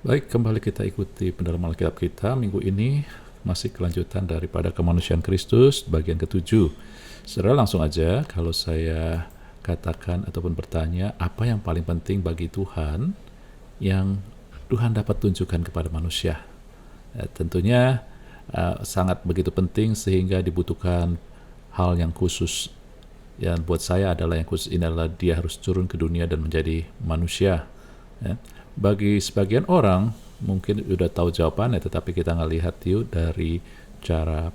Baik, kembali kita ikuti pendalaman Alkitab kita. Minggu ini masih kelanjutan daripada kemanusiaan Kristus, bagian ketujuh. Saudara, langsung aja kalau saya katakan ataupun bertanya, apa yang paling penting bagi Tuhan yang Tuhan dapat tunjukkan kepada manusia? Tentunya sangat begitu penting sehingga dibutuhkan hal yang khusus. Yang buat saya adalah yang khusus ini adalah dia harus turun ke dunia dan menjadi manusia. Ya. Bagi sebagian orang mungkin udah tahu jawabannya, tetapi kita ngelihat yuk dari cara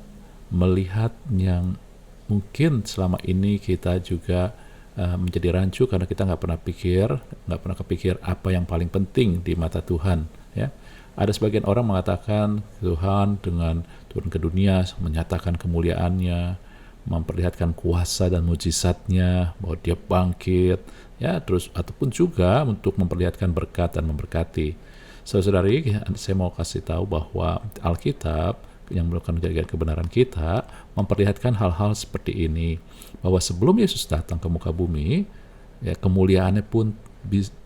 melihat yang mungkin selama ini kita juga menjadi rancu karena kita nggak pernah kepikir apa yang paling penting di mata Tuhan. Ya, ada sebagian orang mengatakan Tuhan dengan turun ke dunia menyatakan kemuliaannya, memperlihatkan kuasa dan mujizatnya, bahwa dia bangkit, ya, terus ataupun juga untuk memperlihatkan berkat dan memberkati. Saudari, saya mau kasih tahu bahwa Alkitab yang merupakan menjadi kebenaran kita memperlihatkan hal-hal seperti ini, bahwa sebelum Yesus datang ke muka bumi, ya, kemuliaannya pun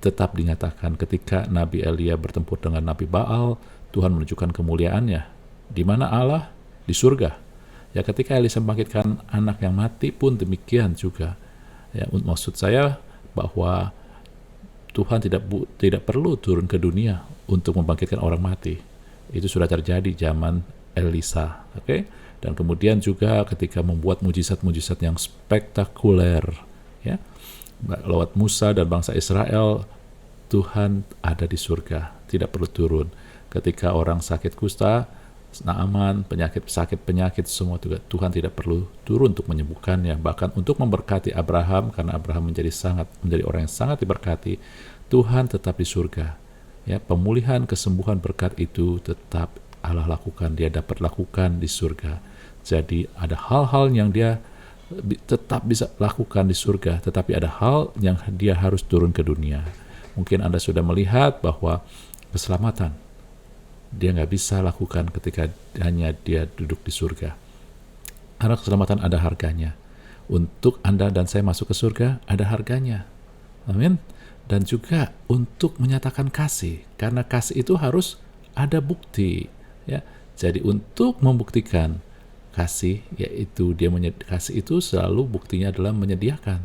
tetap dinyatakan. Ketika Nabi Elia bertempur dengan Nabi Baal, Tuhan menunjukkan kemuliaannya. Di mana Allah? Di surga. Ya, ketika Elisa membangkitkan anak yang mati pun demikian juga. Ya, maksud saya bahwa Tuhan tidak perlu turun ke dunia untuk membangkitkan orang mati. Itu sudah terjadi zaman Elisa, oke? Dan kemudian juga ketika membuat mujizat-mujizat yang spektakuler, ya, lewat Musa dan bangsa Israel, Tuhan ada di surga, tidak perlu turun. Ketika orang sakit kusta, Naaman, penyakit semua juga Tuhan tidak perlu turun untuk menyembuhkannya, bahkan untuk memberkati Abraham, karena Abraham menjadi orang yang sangat diberkati. Tuhan tetap di surga. Ya, pemulihan, kesembuhan, berkat itu tetap Allah lakukan, dia dapat lakukan di surga. Jadi ada hal-hal yang dia tetap bisa lakukan di surga, tetapi ada hal yang dia harus turun ke dunia. Mungkin Anda sudah melihat bahwa keselamatan dia nggak bisa lakukan ketika hanya dia duduk di surga. Karena keselamatan ada harganya. Untuk Anda dan saya masuk ke surga, ada harganya. Amin. Dan juga untuk menyatakan kasih. Karena kasih itu harus ada bukti. Ya. Jadi untuk membuktikan kasih, yaitu kasih itu selalu buktinya adalah menyediakan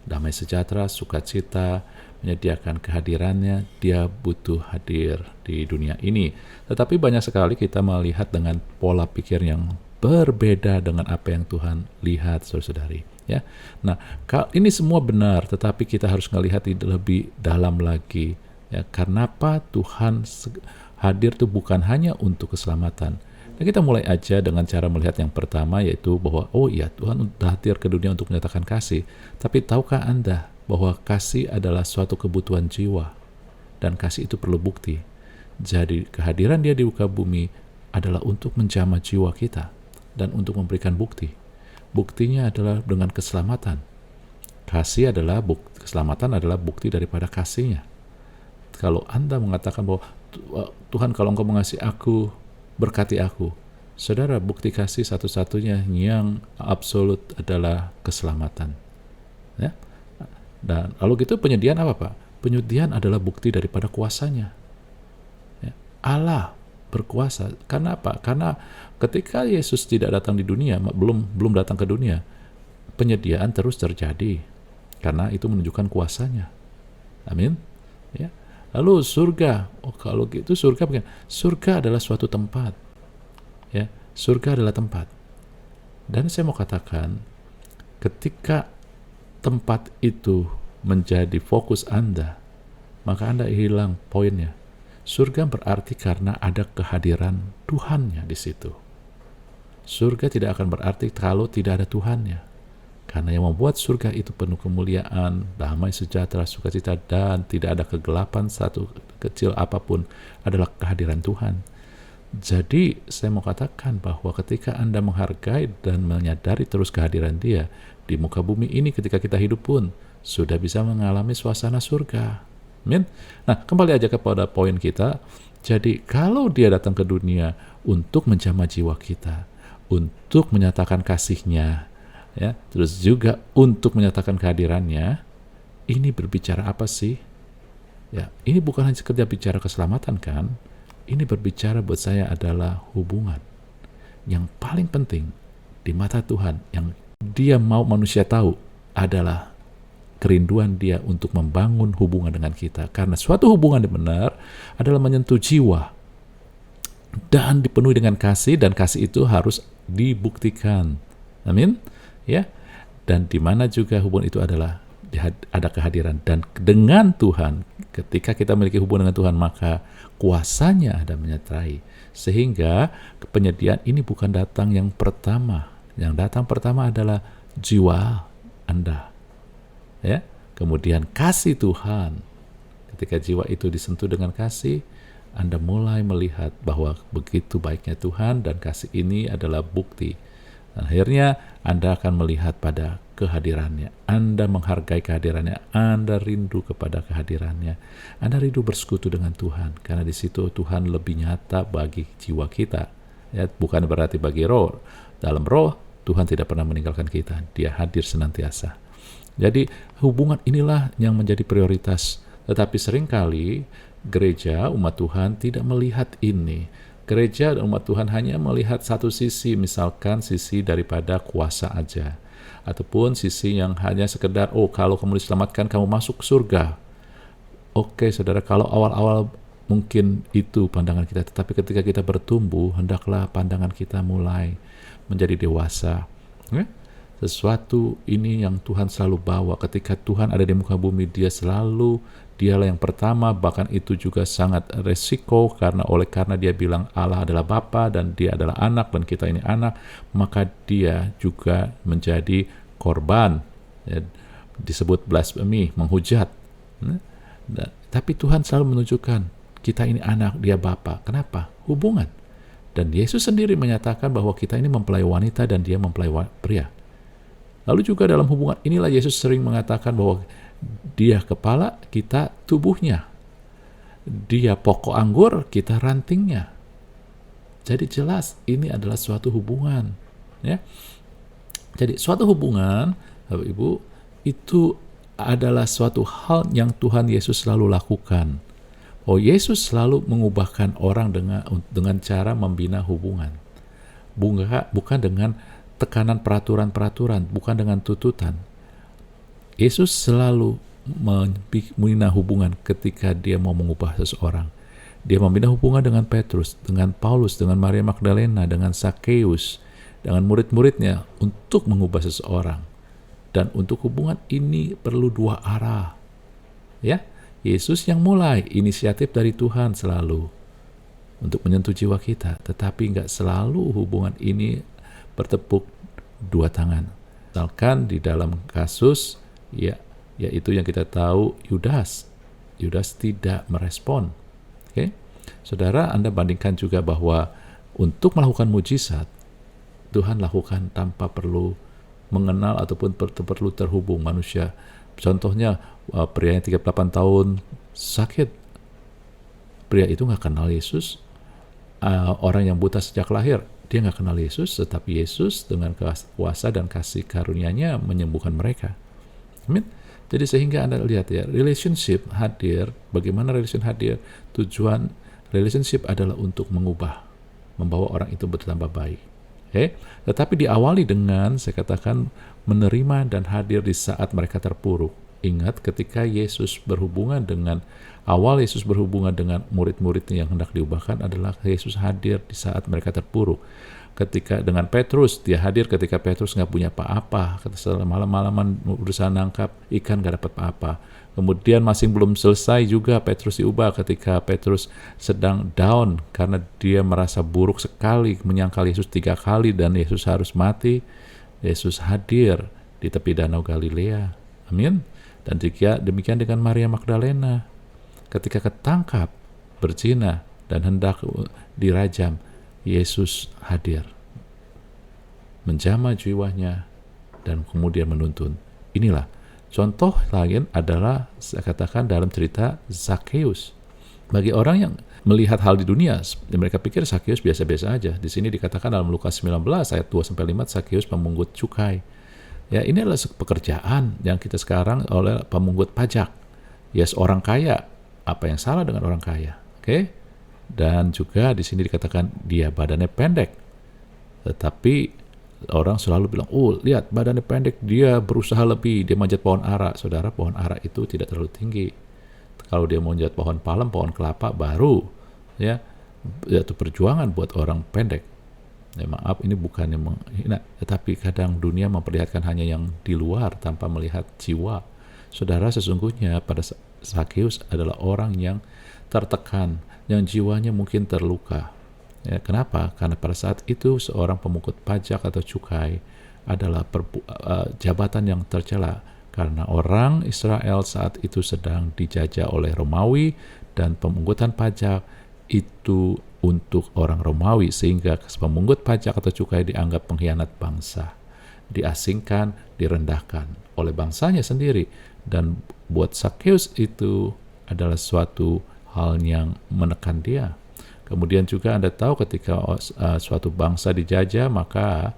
damai sejahtera, sukacita, menyediakan kehadirannya. Dia butuh hadir di dunia ini. Tetapi banyak sekali kita melihat dengan pola pikir yang berbeda dengan apa yang Tuhan lihat, saudara-saudari. Ya, nah, ini semua benar, tetapi kita harus melihat lebih dalam lagi. Ya, karena apa Tuhan hadir itu bukan hanya untuk keselamatan. Nah, kita mulai aja dengan cara melihat yang pertama, yaitu bahwa oh iya, Tuhan sudah hadir ke dunia untuk menyatakan kasih. Tapi tahukah Anda bahwa kasih adalah suatu kebutuhan jiwa, dan kasih itu perlu bukti. Jadi kehadiran dia di muka bumi adalah untuk menjamah jiwa kita dan untuk memberikan bukti. Buktinya adalah dengan keselamatan. Keselamatan adalah bukti daripada kasihnya. Kalau Anda mengatakan bahwa Tuhan, kalau Engkau mengasihi aku, berkati aku. Saudara, bukti kasih satu-satunya yang absolut adalah keselamatan. Ya? Dan lalu gitu penyediaan apa, Pak? Penyediaan adalah bukti daripada kuasanya. Ya? Allah berkuasa. Karena apa? Karena ketika Yesus tidak datang di dunia, belum datang ke dunia, penyediaan terus terjadi. Karena itu menunjukkan kuasanya. Amin. Ya. Lalu surga, kalau gitu surga bagaimana? Surga adalah suatu tempat. Ya, surga adalah tempat. Dan saya mau katakan, ketika tempat itu menjadi fokus Anda, maka Anda hilang poinnya. Surga berarti karena ada kehadiran Tuhannya di situ. Surga tidak akan berarti kalau tidak ada Tuhannya. Karena yang membuat surga itu penuh kemuliaan, damai sejahtera, sukacita, dan tidak ada kegelapan satu kecil apapun adalah kehadiran Tuhan. Jadi saya mau katakan bahwa ketika Anda menghargai dan menyadari terus kehadiran Dia di muka bumi ini, ketika kita hidup pun sudah bisa mengalami suasana surga. Amin. Nah, kembali aja kepada poin kita. Jadi kalau Dia datang ke dunia untuk menjamah jiwa kita, untuk menyatakan kasih-Nya, ya, terus juga untuk menyatakan kehadirannya, ini berbicara apa sih? Ya, ini bukan hanya sekedar bicara keselamatan kan? Ini berbicara buat saya adalah hubungan yang paling penting di mata Tuhan, yang dia mau manusia tahu adalah kerinduan dia untuk membangun hubungan dengan kita. Karena suatu hubungan yang benar adalah menyentuh jiwa dan dipenuhi dengan kasih, dan kasih itu harus dibuktikan. Amin. Ya. Dan di mana juga hubungan itu adalah ada kehadiran, dan dengan Tuhan, ketika kita memiliki hubungan dengan Tuhan, maka kuasanya ada menyertai, sehingga penyediaan ini bukan datang yang pertama. Yang datang pertama adalah jiwa Anda, ya. Kemudian kasih Tuhan. Ketika jiwa itu disentuh dengan kasih, Anda mulai melihat bahwa begitu baiknya Tuhan, dan kasih ini adalah bukti. Dan akhirnya Anda akan melihat pada kehadirannya. Anda menghargai kehadirannya. Anda rindu kepada kehadirannya. Anda rindu bersekutu dengan Tuhan. Karena di situ Tuhan lebih nyata bagi jiwa kita. Ya, bukan berarti bagi roh. Dalam roh, Tuhan tidak pernah meninggalkan kita. Dia hadir senantiasa. Jadi hubungan inilah yang menjadi prioritas. Tetapi seringkali gereja, umat Tuhan tidak melihat ini. Gereja dan umat Tuhan hanya melihat satu sisi, misalkan sisi daripada kuasa aja. Ataupun sisi yang hanya sekedar, oh kalau kamu diselamatkan, kamu masuk ke surga. Oke saudara, kalau awal-awal mungkin itu pandangan kita, tetapi ketika kita bertumbuh, hendaklah pandangan kita mulai menjadi dewasa. Sesuatu ini yang Tuhan selalu bawa. Ketika Tuhan ada di muka bumi, dialah yang pertama, bahkan itu juga sangat resiko, karena dia bilang Allah adalah Bapa dan dia adalah anak dan kita ini anak, maka dia juga menjadi korban, ya, disebut blasphemy, menghujat. Tapi Tuhan selalu menunjukkan kita ini anak, dia Bapa. Kenapa? Hubungan. Dan Yesus sendiri menyatakan bahwa kita ini mempelai wanita dan dia mempelai pria. Lalu juga dalam hubungan inilah Yesus sering mengatakan bahwa dia kepala, kita tubuhnya. Dia pokok anggur, kita rantingnya. Jadi jelas ini adalah suatu hubungan, ya. Jadi suatu hubungan, Bapak Ibu, itu adalah suatu hal yang Tuhan Yesus selalu lakukan. Oh, Yesus selalu mengubahkan orang dengan cara membina hubungan. Bukan dengan tekanan peraturan-peraturan, bukan dengan tuntutan. Yesus selalu membina hubungan ketika dia mau mengubah seseorang. Dia membina hubungan dengan Petrus, dengan Paulus, dengan Maria Magdalena, dengan Zakheus, dengan murid-muridnya untuk mengubah seseorang. Dan untuk hubungan ini perlu dua arah. Ya, Yesus yang mulai, inisiatif dari Tuhan selalu untuk menyentuh jiwa kita, tetapi nggak selalu hubungan ini bertepuk dua tangan. Misalkan di dalam kasus yaitu yang kita tahu Yudas tidak merespon. Oke, saudara, Anda bandingkan juga bahwa untuk melakukan mujizat Tuhan lakukan tanpa perlu mengenal ataupun perlu terhubung manusia. Contohnya pria yang 38 tahun sakit, pria itu nggak kenal Yesus. Orang yang buta sejak lahir, dia nggak kenal Yesus, tetapi Yesus dengan kuasa dan kasih karunia-Nya menyembuhkan mereka. Amin. Jadi sehingga Anda lihat ya, relationship hadir. Bagaimana relationship hadir? Tujuan relationship adalah untuk mengubah, membawa orang itu bertambah baik. Okay? Tetapi diawali dengan, saya katakan, menerima dan hadir di saat mereka terpuruk. Ingat ketika Yesus berhubungan dengan murid-muridnya yang hendak diubahkan adalah Yesus hadir di saat mereka terpuruk. Ketika dengan Petrus, dia hadir ketika Petrus nggak punya apa-apa. Setelah malam-malaman berusaha nangkap ikan nggak dapat apa-apa. Kemudian masih belum selesai juga Petrus diubah ketika Petrus sedang down karena dia merasa buruk sekali, menyangkal Yesus 3 kali dan Yesus harus mati. Yesus hadir di tepi danau Galilea. Amin. Dan demikian dengan Maria Magdalena. Ketika ketangkap berzina dan hendak dirajam, Yesus hadir, menjamah jiwanya, dan kemudian menuntun. Inilah contoh lain adalah saya katakan dalam cerita Zakheus. Bagi orang yang melihat hal di dunia, mereka pikir Zakheus biasa-biasa aja. Di sini dikatakan dalam Lukas 19 ayat 2-5, Zakheus pemungut cukai. Ya, ini adalah pekerjaan yang kita sekarang oleh pemungut pajak. Ya, seorang kaya Apa yang salah dengan orang kaya? Oke? Dan juga di sini dikatakan dia badannya pendek. Tetapi orang selalu bilang, oh lihat badannya pendek, dia berusaha lebih, dia manjat pohon ara. Saudara, pohon ara itu tidak terlalu tinggi. Kalau dia mau manjat pohon palem, pohon kelapa, baru ya itu perjuangan buat orang pendek. Ya, maaf, ini bukannya menghina, tetapi kadang dunia memperlihatkan hanya yang di luar tanpa melihat jiwa. Saudara, sesungguhnya pada Sakeus adalah orang yang tertekan, yang jiwanya mungkin terluka. Ya, kenapa? Karena pada saat itu seorang pemungut pajak atau cukai adalah jabatan yang tercela, karena orang Israel saat itu sedang dijajah oleh Romawi dan pemungutan pajak itu untuk orang Romawi, sehingga pemungut pajak atau cukai dianggap pengkhianat bangsa, diasingkan, direndahkan oleh bangsanya sendiri. Dan buat Sakeus itu adalah suatu hal yang menekan dia. Kemudian juga Anda tahu ketika suatu bangsa dijajah, maka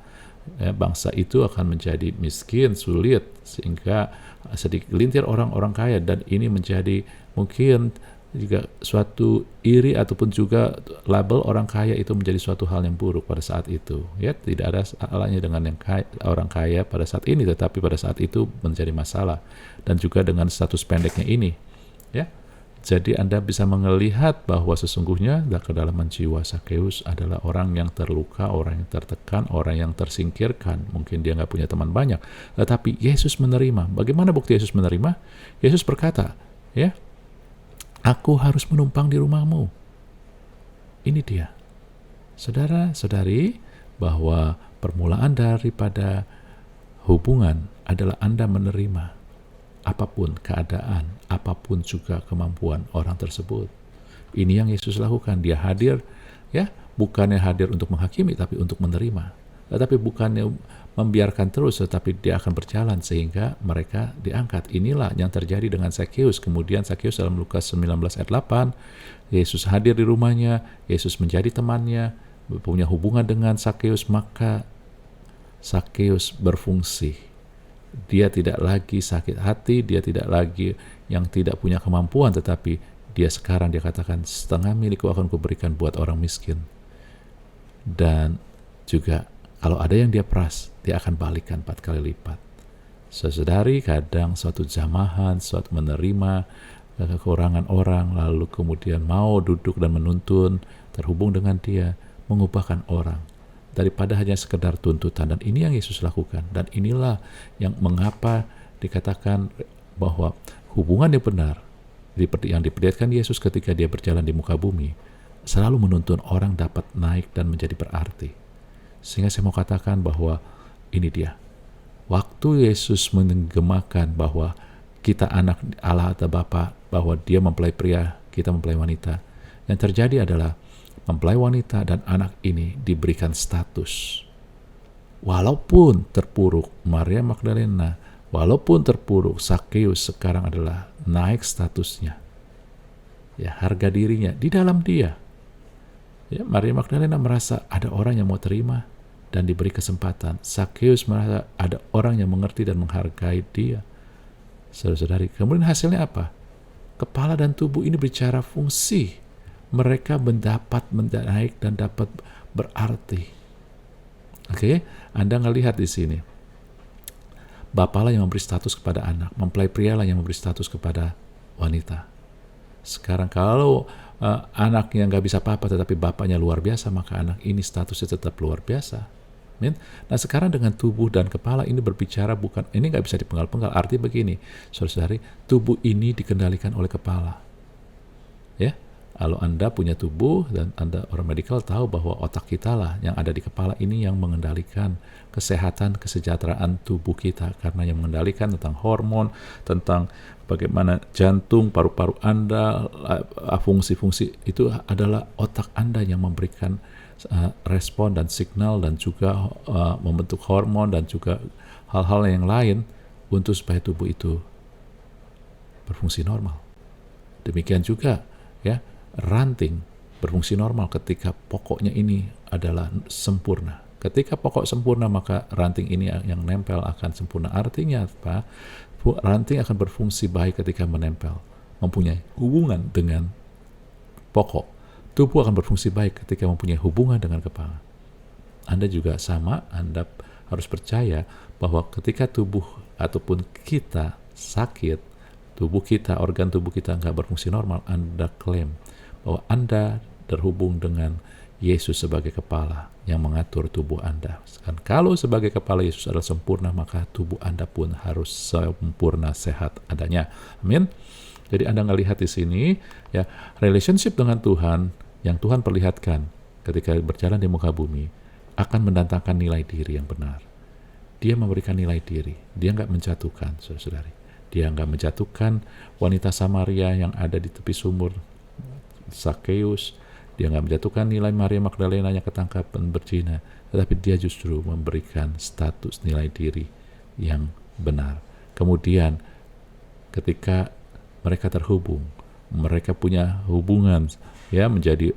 bangsa itu akan menjadi miskin, sulit, sehingga sedikit lintir orang-orang kaya, dan ini menjadi mungkin juga suatu iri ataupun juga label orang kaya itu menjadi suatu hal yang buruk pada saat itu. Ya, tidak ada salahnya dengan yang orang kaya pada saat ini, tetapi pada saat itu menjadi masalah, dan juga dengan status pendeknya ini. Ya, jadi Anda bisa melihat bahwa sesungguhnya kedalaman jiwa Sakeus adalah orang yang terluka, orang yang tertekan, orang yang tersingkirkan. Mungkin dia nggak punya teman banyak, tetapi Yesus menerima. Bagaimana bukti Yesus menerima? Yesus berkata, ya, aku harus menumpang di rumahmu. Ini dia. Saudara-saudari, bahwa permulaan daripada hubungan adalah Anda menerima apapun keadaan, apapun juga kemampuan orang tersebut. Ini yang Yesus lakukan. Dia hadir, ya, bukannya hadir untuk menghakimi, tapi untuk menerima. Tetapi bukannya membiarkan terus, tetapi dia akan berjalan sehingga mereka diangkat. Inilah yang terjadi dengan Sakeus. Kemudian Sakeus dalam Lukas 19 ayat 8, Yesus hadir di rumahnya, Yesus menjadi temannya, punya hubungan dengan Sakeus, maka Sakeus berfungsi. Dia tidak lagi sakit hati, dia tidak lagi yang tidak punya kemampuan, tetapi dia sekarang dia katakan, setengah milikku akan kuberikan buat orang miskin. Dan juga kalau ada yang dia peras, dia akan balikkan 4 kali lipat. Saudari, kadang suatu jamahan, suatu menerima kekurangan orang, lalu kemudian mau duduk dan menuntun, terhubung dengan dia, mengubahkan orang, daripada hanya sekedar tuntutan. Dan ini yang Yesus lakukan. Dan inilah yang mengapa dikatakan bahwa hubungan yang benar, yang diperlihatkan Yesus ketika dia berjalan di muka bumi, selalu menuntun orang dapat naik dan menjadi berarti. Sehingga saya mau katakan bahwa ini dia. Waktu Yesus menggemakan bahwa kita anak Allah atau Bapa, bahwa dia mempelai pria, kita mempelai wanita. Yang terjadi adalah mempelai wanita dan anak ini diberikan status. Walaupun terpuruk Maria Magdalena, walaupun terpuruk Sakeus, sekarang adalah naik statusnya. Ya, harga dirinya di dalam dia. Ya, Maria Magdalena merasa ada orang yang mau terima dan diberi kesempatan. Sakeus merasa ada orang yang mengerti dan menghargai dia. Saudara-saudari, kemudian hasilnya apa? Kepala dan tubuh ini bicara fungsi. Mereka mendapat naik dan dapat berarti. Oke, Anda ngelihat di sini. Bapalah yang memberi status kepada anak, mempelai prialah yang memberi status kepada wanita. Sekarang kalau anaknya nggak bisa apa-apa tetapi bapaknya luar biasa, maka anak ini statusnya tetap luar biasa. Nah, sekarang dengan tubuh dan kepala ini berbicara, bukan, ini nggak bisa dipenggal-penggal. Artinya begini, saudara-saudari, tubuh ini dikendalikan oleh kepala. Ya, kalau Anda punya tubuh dan Anda orang medikal tahu bahwa otak kita lah yang ada di kepala ini yang mengendalikan kesehatan, kesejahteraan tubuh kita, karena yang mengendalikan tentang hormon, tentang bagaimana jantung, paru-paru Anda, fungsi-fungsi itu adalah otak Anda yang memberikan respon dan signal, dan juga membentuk hormon dan juga hal-hal yang lain untuk supaya tubuh itu berfungsi normal. Demikian juga ya, ranting berfungsi normal ketika pokoknya ini adalah sempurna. Ketika pokok sempurna, maka ranting ini yang nempel akan sempurna. Artinya apa? Ranting akan berfungsi baik ketika menempel. mempunyai hubungan dengan pokok. Tubuh akan berfungsi baik ketika mempunyai hubungan dengan kepala. Anda juga sama, Anda harus percaya bahwa ketika tubuh ataupun kita sakit, tubuh kita, organ tubuh kita nggak berfungsi normal, Anda klaim bahwa Anda terhubung dengan Yesus sebagai kepala yang mengatur tubuh Anda. Dan kalau sebagai kepala Yesus adalah sempurna, maka tubuh Anda pun harus sempurna, sehat adanya. Amin. Jadi Anda ngelihat di sini, ya, relationship dengan Tuhan yang Tuhan perlihatkan ketika berjalan di muka bumi akan mendatangkan nilai diri yang benar. Dia memberikan nilai diri. Dia nggak menjatuhkan, saudara-saudari. Dia nggak menjatuhkan wanita Samaria yang ada di tepi sumur, Sakeus. Dia nggak menjatuhkan nilai Maria Magdalena yang ketangkap dan berzina, tetapi dia justru memberikan status nilai diri yang benar. Kemudian ketika mereka terhubung, mereka punya hubungan, ya, menjadi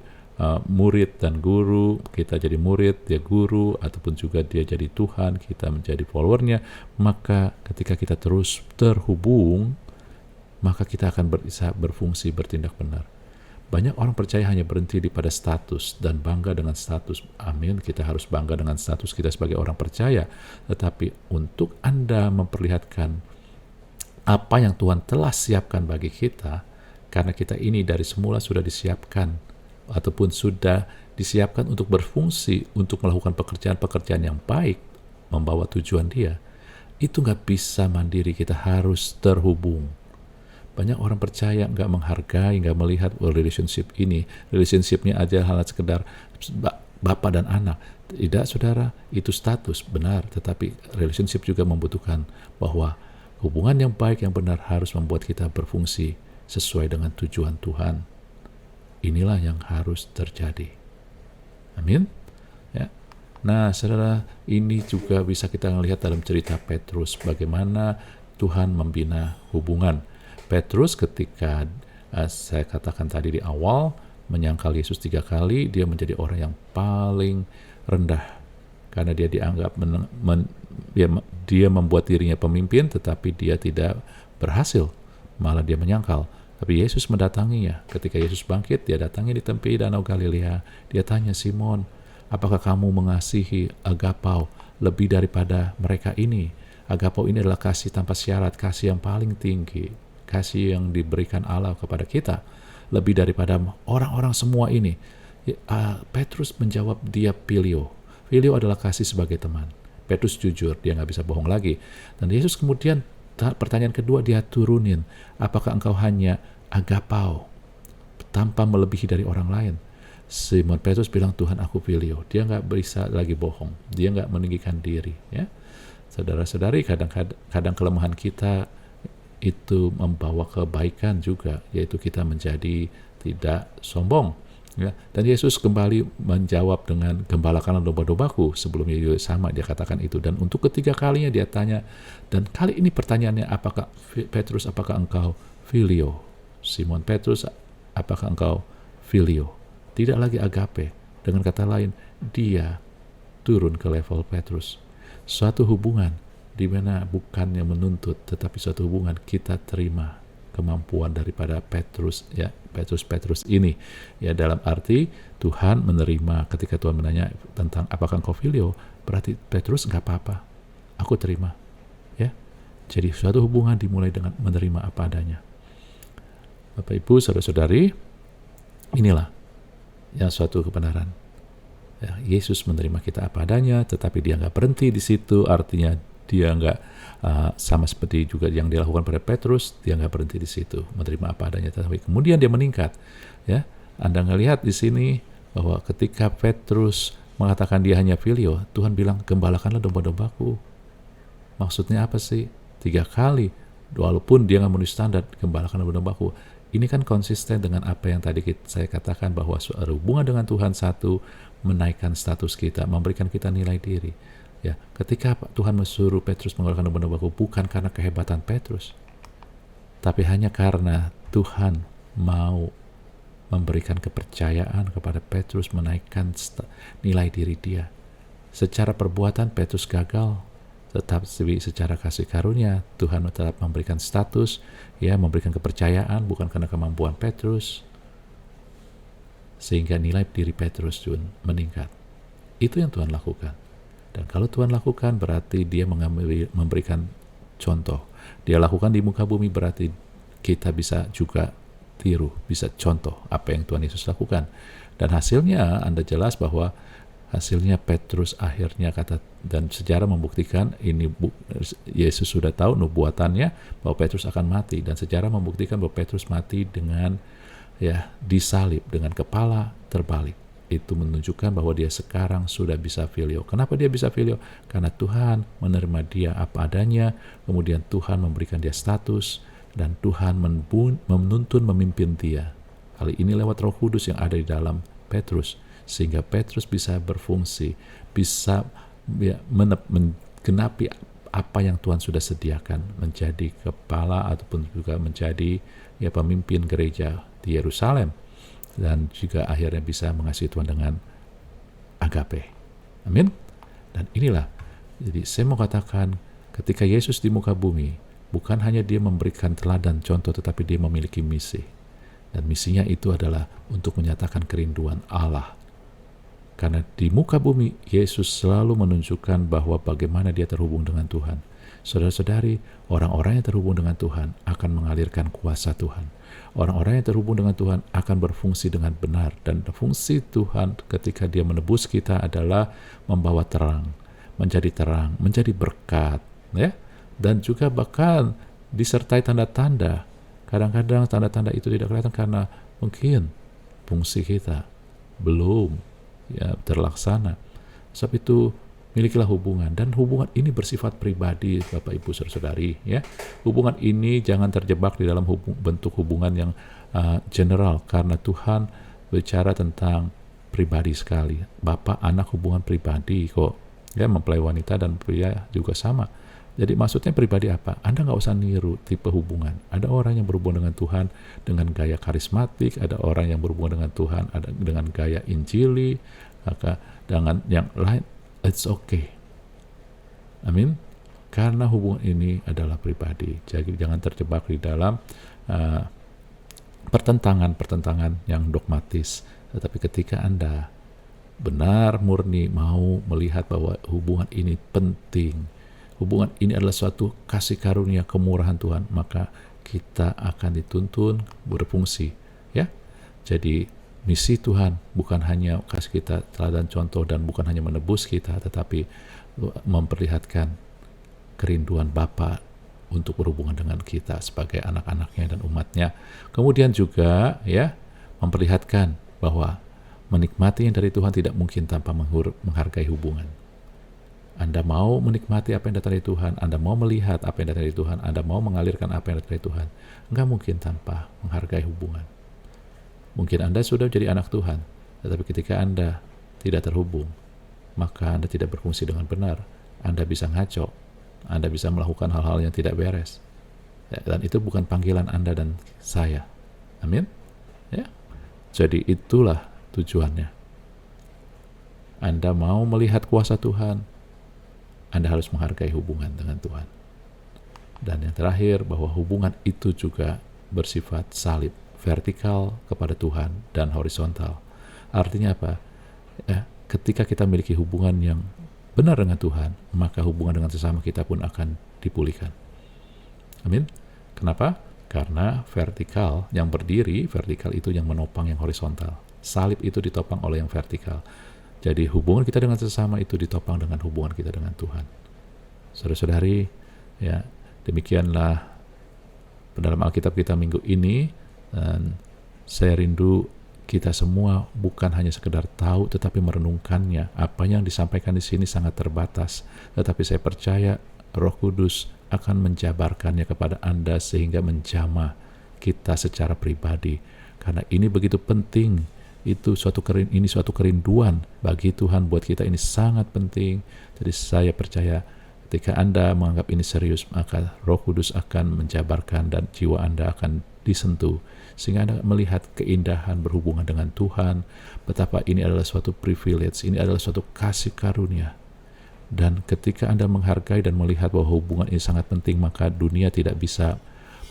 murid dan guru. Kita jadi murid, dia guru, ataupun juga dia jadi Tuhan, kita menjadi followernya. Maka ketika kita terus terhubung, maka kita akan bisa berfungsi, bertindak benar. Banyak orang percaya hanya berhenti pada status dan bangga dengan status. Amin, kita harus bangga dengan status kita sebagai orang percaya. Tetapi untuk Anda memperlihatkan apa yang Tuhan telah siapkan bagi kita, karena kita ini dari semula sudah disiapkan, ataupun sudah disiapkan untuk berfungsi, untuk melakukan pekerjaan-pekerjaan yang baik, membawa tujuan Dia, itu nggak bisa mandiri, kita harus terhubung. Banyak orang percaya nggak menghargai, nggak melihat relationship ini. Relationshipnya aja hal sekedar bapak dan anak. Tidak, saudara, itu status, benar. Tetapi relationship juga membutuhkan bahwa hubungan yang baik, yang benar harus membuat kita berfungsi sesuai dengan tujuan Tuhan. Inilah yang harus terjadi. Amin. Ya. Nah, saudara, ini juga bisa kita melihat dalam cerita Petrus, bagaimana Tuhan membina hubungan. Petrus ketika saya katakan tadi di awal, menyangkal Yesus 3 kali, dia menjadi orang yang paling rendah. Karena dia dianggap, dia membuat dirinya pemimpin, tetapi dia tidak berhasil. Malah dia menyangkal. Tapi Yesus mendatanginya. Ketika Yesus bangkit, dia datangi di tepi Danau Galilea. Dia tanya, Simon, apakah kamu mengasihi agapau lebih daripada mereka ini? Agapau ini adalah kasih tanpa syarat, kasih yang paling tinggi, kasih yang diberikan Allah kepada kita, lebih daripada orang-orang semua ini. Petrus menjawab, dia Filio. Filio adalah kasih sebagai teman. Petrus jujur, dia nggak bisa bohong lagi. Dan Yesus kemudian, pertanyaan kedua dia turunin, apakah engkau hanya agapau, tanpa melebihi dari orang lain? Simon Petrus bilang, Tuhan, aku Filio. Dia nggak bisa lagi bohong, dia nggak meninggikan diri. Ya, saudara-saudari, kadang kelemahan kita itu membawa kebaikan juga, yaitu kita menjadi tidak sombong. Ya, dan Yesus kembali menjawab dengan, gembalakanlah domba-dombaku. Sebelumnya juga sama, dia katakan itu. Dan untuk ketiga kalinya dia tanya, dan kali ini pertanyaannya, apakah Petrus, apakah engkau Filio? Simon Petrus, apakah engkau Filio? Tidak lagi agape. Dengan kata lain, dia turun ke level Petrus. Suatu hubungan di mana bukannya menuntut, tetapi suatu hubungan kita terima kemampuan daripada Petrus, ya, Petrus ini, ya, dalam arti Tuhan menerima. Ketika Tuhan menanya tentang apakah engkau Filio, berarti Petrus, nggak apa-apa, aku terima, ya. Jadi suatu hubungan dimulai dengan menerima apa adanya. Bapak Ibu, saudara-saudari, inilah yang suatu kebenaran. Ya, Yesus menerima kita apa adanya, tetapi dia nggak berhenti di situ. Artinya dia nggak sama seperti juga yang dilakukan pada Petrus, dia nggak berhenti di situ, menerima apa adanya, tetapi kemudian dia meningkat. Ya, Anda ngelihat di sini bahwa ketika Petrus mengatakan dia hanya Filio, Tuhan bilang, gembalakanlah domba-dombaku. Maksudnya apa sih? 3 kali, walaupun dia nggak memenuhi standar, gembalakanlah domba-dombaku. Ini kan konsisten dengan apa yang tadi saya katakan, bahwa hubungan dengan Tuhan, satu, menaikkan status kita, memberikan kita nilai diri. Ya, ketika Tuhan mensuruh Petrus mengeluarkan domba-dombaku, bukan karena kehebatan Petrus, tapi hanya karena Tuhan mau memberikan kepercayaan kepada Petrus, menaikkan nilai diri dia. Secara perbuatan Petrus gagal, tetapi secara kasih karunia Tuhan tetap memberikan status, ya, memberikan kepercayaan bukan karena kemampuan Petrus, sehingga nilai diri Petrus pun meningkat. Itu yang Tuhan lakukan. Dan kalau Tuhan lakukan berarti dia memberikan contoh. Dia lakukan di muka bumi berarti kita bisa juga tiru, bisa contoh apa yang Tuhan Yesus lakukan. Dan hasilnya Anda jelas bahwa hasilnya Petrus akhirnya dan sejarah membuktikan ini Yesus sudah tahu nubuatannya bahwa Petrus akan mati, dan sejarah membuktikan bahwa Petrus mati dengan disalib dengan kepala terbalik. Itu menunjukkan bahwa dia sekarang sudah bisa filio. Kenapa dia bisa filio? Karena Tuhan menerima dia apa adanya, kemudian Tuhan memberikan dia status, dan Tuhan menuntun memimpin dia. Kali ini lewat Roh Kudus yang ada di dalam Petrus, sehingga Petrus bisa berfungsi, bisa menggenapi apa yang Tuhan sudah sediakan, menjadi kepala ataupun juga menjadi pemimpin gereja di Yerusalem, dan juga akhirnya bisa mengasihi Tuhan dengan agape. Amin. Dan inilah, jadi saya mau katakan, ketika Yesus di muka bumi, bukan hanya dia memberikan teladan contoh, tetapi dia memiliki misi. Dan misinya itu adalah untuk menyatakan kerinduan Allah. Karena di muka bumi, Yesus selalu menunjukkan bahwa bagaimana dia terhubung dengan Tuhan. Saudara-saudari, orang-orang yang terhubung dengan Tuhan akan mengalirkan kuasa Tuhan. Orang-orang yang terhubung dengan Tuhan akan berfungsi dengan benar. Dan fungsi Tuhan ketika dia menebus kita adalah membawa terang, menjadi berkat, ya. Dan juga bahkan disertai tanda-tanda. Kadang-kadang tanda-tanda itu tidak kelihatan karena mungkin fungsi kita belum terlaksana. Sebab itu milikilah hubungan, dan hubungan ini bersifat pribadi, Bapak Ibu Saudari, ya. Hubungan ini jangan terjebak di dalam bentuk hubungan yang general, karena Tuhan bicara tentang pribadi sekali. Bapak anak hubungan pribadi kok, ya, mempelai wanita dan pria juga sama. Jadi maksudnya pribadi apa? Anda nggak usah niru tipe hubungan. Ada orang yang berhubungan dengan Tuhan dengan gaya karismatik, ada orang yang berhubungan dengan Tuhan dengan gaya injili, maka dengan yang lain. It's okay. Amin. Karena hubungan ini adalah pribadi. Jadi jangan terjebak di dalam pertentangan yang dogmatis. Tetapi ketika Anda benar murni mau melihat bahwa hubungan ini penting, hubungan ini adalah suatu kasih karunia kemurahan Tuhan, maka kita akan dituntun berfungsi, ya. Jadi misi Tuhan bukan hanya kasih kita teladan contoh dan bukan hanya menebus kita, tetapi memperlihatkan kerinduan Bapa untuk berhubungan dengan kita sebagai anak-anaknya dan umatnya. Kemudian juga, ya, memperlihatkan bahwa menikmati yang dari Tuhan tidak mungkin tanpa menghargai hubungan. Anda mau menikmati apa yang datang dari Tuhan, Anda mau melihat apa yang datang dari Tuhan, Anda mau mengalirkan apa yang datang dari Tuhan, enggak mungkin tanpa menghargai hubungan. Mungkin Anda sudah jadi anak Tuhan, tetapi ketika Anda tidak terhubung, maka Anda tidak berfungsi dengan benar. Anda bisa ngaco, Anda bisa melakukan hal-hal yang tidak beres, dan itu bukan panggilan Anda dan saya. Amin. Ya. Jadi itulah tujuannya. Anda mau melihat kuasa Tuhan, Anda harus menghargai hubungan dengan Tuhan. Dan yang terakhir, bahwa hubungan itu juga bersifat salib, vertikal kepada Tuhan dan horizontal. Artinya apa? Ketika kita memiliki hubungan yang benar dengan Tuhan, maka hubungan dengan sesama kita pun akan dipulihkan. Amin. Kenapa? Karena vertikal yang berdiri, vertikal itu yang menopang yang horizontal. Salib itu ditopang oleh yang vertikal. Jadi hubungan kita dengan sesama itu ditopang dengan hubungan kita dengan Tuhan. Saudara-saudari, ya, demikianlah dalam Alkitab kita minggu ini, dan saya rindu kita semua bukan hanya sekedar tahu tetapi merenungkannya. Apa yang disampaikan di sini sangat terbatas, tetapi saya percaya Roh Kudus akan menjabarkannya kepada Anda sehingga menjamah kita secara pribadi. Karena ini begitu penting. Ini suatu kerinduan bagi Tuhan buat kita, ini sangat penting. Jadi saya percaya ketika Anda menganggap ini serius, maka Roh Kudus akan menjabarkan dan jiwa Anda akan disentuh sehingga Anda melihat keindahan berhubungan dengan Tuhan, betapa ini adalah suatu privilege, ini adalah suatu kasih karunia Dan ketika Anda menghargai dan melihat bahwa hubungan ini sangat penting, maka dunia tidak bisa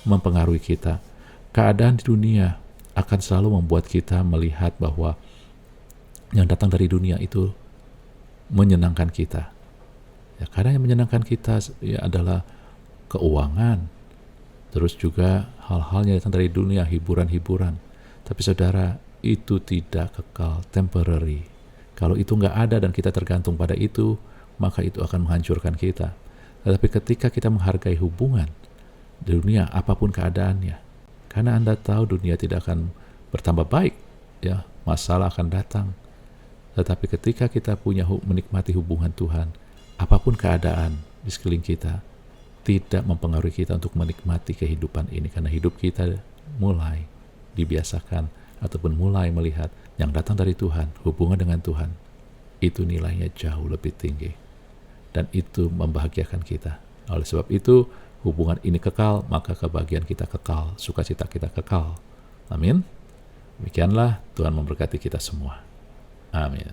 mempengaruhi kita. Keadaan di dunia akan selalu membuat kita melihat bahwa yang datang dari dunia itu menyenangkan kita. Ya, karena yang menyenangkan kita ya adalah keuangan, terus juga hal-hal yang datang dari dunia, hiburan-hiburan. Tapi saudara, itu tidak kekal, temporary. Kalau itu nggak ada dan kita tergantung pada itu, maka itu akan menghancurkan kita. Tetapi ketika kita menghargai hubungan dunia, apapun keadaannya, karena Anda tahu dunia tidak akan bertambah baik, ya, masalah akan datang. Tetapi ketika kita menikmati hubungan Tuhan, apapun keadaan di sekeliling kita, tidak mempengaruhi kita untuk menikmati kehidupan ini, karena hidup kita mulai dibiasakan ataupun mulai melihat yang datang dari Tuhan, hubungan dengan Tuhan, itu nilainya jauh lebih tinggi. Dan itu membahagiakan kita. Oleh sebab itu, hubungan ini kekal, maka kebahagiaan kita kekal, sukacita kita kekal. Amin. Demikianlah, Tuhan memberkati kita semua. Amin.